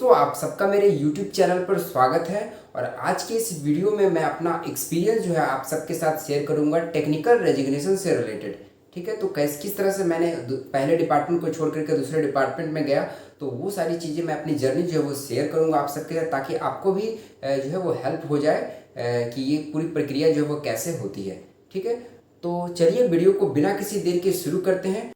दोस्तों, आप सबका मेरे YouTube चैनल पर स्वागत है। और आज के इस वीडियो में मैं अपना एक्सपीरियंस जो है आप सबके साथ शेयर करूंगा टेक्निकल रेजिग्नेशन से रिलेटेड। ठीक है, तो किस तरह से मैंने पहले डिपार्टमेंट को छोड़ करके दूसरे डिपार्टमेंट में गया, तो वो सारी चीज़ें मैं अपनी जर्नी जो है वो शेयर करूंगा आप सबके साथ, ताकि आपको भी जो है वो हेल्प हो जाए कि ये पूरी प्रक्रिया जो है वो कैसे होती है। ठीक है, तो चलिए वीडियो को बिना किसी देर के शुरू करते हैं।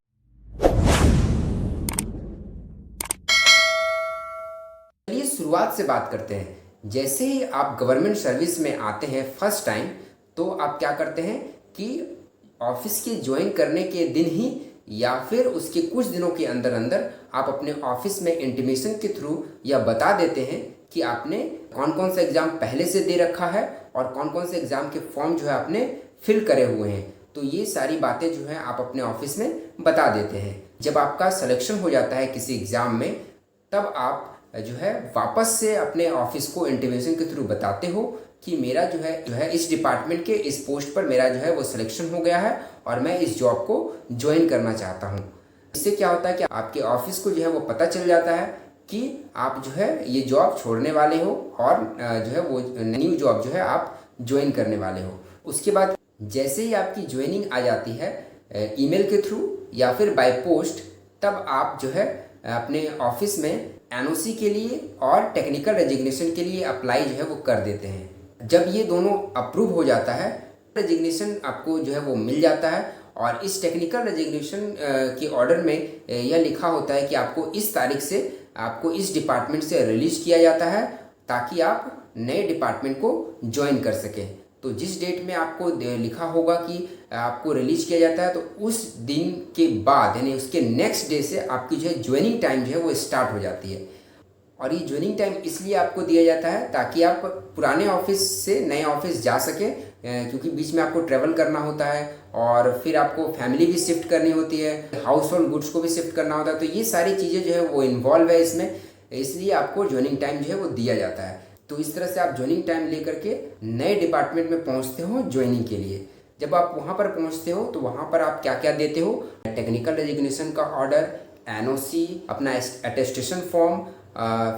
चलिए शुरुआत से बात करते हैं। जैसे ही आप गवर्नमेंट सर्विस में आते हैं फर्स्ट टाइम, तो आप क्या करते हैं कि ऑफिस के ज्वाइन करने के दिन ही या फिर उसके कुछ दिनों के अंदर अंदर आप अपने ऑफिस में इंटीमेशन के थ्रू यह बता देते हैं कि आपने कौन कौन सा एग्ज़ाम पहले से दे रखा है और कौन कौन से एग्ज़ाम के फॉर्म जो है आपने फिल करे हुए हैं। तो ये सारी बातें जो है आप अपने ऑफिस में बता देते हैं। जब आपका सिलेक्शन हो जाता है किसी एग्ज़ाम में, तब आप जो है वापस से अपने ऑफिस को इंटीमेशन के थ्रू बताते हो कि मेरा जो है इस डिपार्टमेंट के इस पोस्ट पर मेरा जो है वो सिलेक्शन हो गया है और मैं इस जॉब को ज्वाइन करना चाहता हूँ। इससे क्या होता है कि आपके ऑफिस को जो है वो पता चल जाता है कि आप जो है ये जॉब छोड़ने वाले हो और जो है वो न्यू जॉब जो है आप ज्वाइन करने वाले हो। उसके बाद जैसे ही आपकी ज्वाइनिंग आ जाती है ईमेल के थ्रू या फिर बाय पोस्ट, तब आप जो है अपने ऑफिस में एनओसी के लिए और टेक्निकल रेजिग्नेशन के लिए अप्लाई जो है वो कर देते हैं। जब ये दोनों अप्रूव हो जाता है, रेजिग्नेशन आपको जो है वो मिल जाता है। और इस टेक्निकल रेजिग्नेशन के ऑर्डर में यह लिखा होता है कि आपको इस तारीख से आपको इस डिपार्टमेंट से रिलीज किया जाता है, ताकि आप नए डिपार्टमेंट को ज्वाइन कर सकें। तो जिस डेट में आपको लिखा होगा कि आपको रिलीज किया जाता है, तो उस दिन के बाद यानी उसके नेक्स्ट डे से आपकी जो है ज्वाइनिंग टाइम जो है वो स्टार्ट हो जाती है। और ये ज्वाइनिंग टाइम इसलिए आपको दिया जाता है ताकि आप पुराने ऑफिस से नए ऑफिस जा सकें, क्योंकि बीच में आपको ट्रैवल करना होता है और फिर आपको फैमिली भी शिफ्ट करनी होती है, हाउस होल्ड गुड्स को भी शिफ्ट करना होता है। तो ये सारी चीज़ें जो है वो इन्वॉल्व है इसमें, इसलिए आपको ज्वाइनिंग टाइम जो है वो दिया जाता है। तो इस तरह से आप ज्वाइनिंग टाइम लेकर के नए डिपार्टमेंट में पहुंचते हो ज्वाइनिंग के लिए। जब आप वहां पर पहुंचते हो तो वहां पर आप क्या क्या देते हो? टेक्निकल रेजिग्नेशन का ऑर्डर, एनओसी, अपना अटेस्टेशन फॉर्म,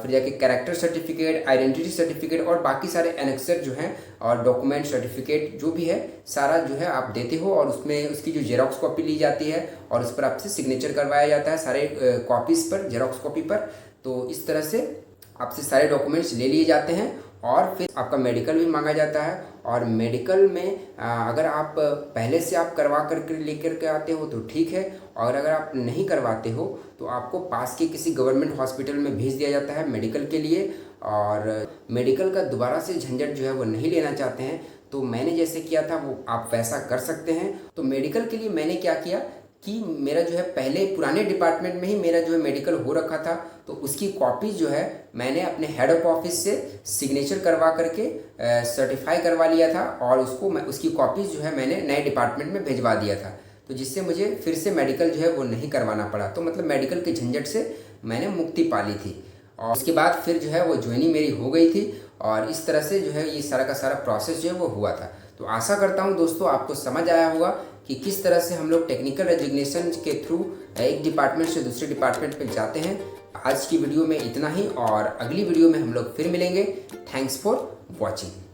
फिर जाके कैरेक्टर सर्टिफिकेट, आइडेंटिटी सर्टिफिकेट और बाकी सारे एनेक्सर जो हैं और डॉक्यूमेंट सर्टिफिकेट जो भी है सारा जो है आप देते हो। और उसमें उसकी जो जेरोक्स कॉपी ली जाती है और उस पर आपसे सिग्नेचर करवाया जाता है सारे कॉपीज़ पर, जेरोक्स कॉपी पर। तो इस तरह से आपसे सारे डॉक्यूमेंट्स ले लिए जाते हैं और फिर आपका मेडिकल भी मांगा जाता है। और मेडिकल में अगर आप पहले से आप करवा करके लेकर के आते हो तो ठीक है, और अगर आप नहीं करवाते हो तो आपको पास के किसी गवर्नमेंट हॉस्पिटल में भेज दिया जाता है मेडिकल के लिए। और मेडिकल का दोबारा से झंझट जो है वो नहीं लेना चाहते हैं तो मैंने जैसे किया था वो आप वैसा कर सकते हैं। तो मेडिकल के लिए मैंने क्या किया कि मेरा जो है पहले पुराने डिपार्टमेंट में ही मेरा जो है मेडिकल हो रखा था, तो उसकी कॉपी जो है मैंने अपने हेड ऑफ ऑफिस से सिग्नेचर करवा करके सर्टिफाई करवा लिया था और उसकी कॉपीज़ जो है मैंने नए डिपार्टमेंट में भिजवा दिया था। तो जिससे मुझे फिर से मेडिकल जो है वो नहीं करवाना पड़ा। तो मतलब मेडिकल के झंझट से मैंने मुक्ति पा ली थी। और उसके बाद फिर जो है वो ज्वाइनिंग मेरी हो गई थी और इस तरह से जो है ये सारा का सारा प्रोसेस जो है वो हुआ था। तो आशा करता हूँ दोस्तों आपको समझ आया होगा कि किस तरह से हम लोग टेक्निकल रेजिग्नेशन के थ्रू एक डिपार्टमेंट से दूसरे डिपार्टमेंट में जाते हैं। आज की वीडियो में इतना ही और अगली वीडियो में हम लोग फिर मिलेंगे। Thanks for watching.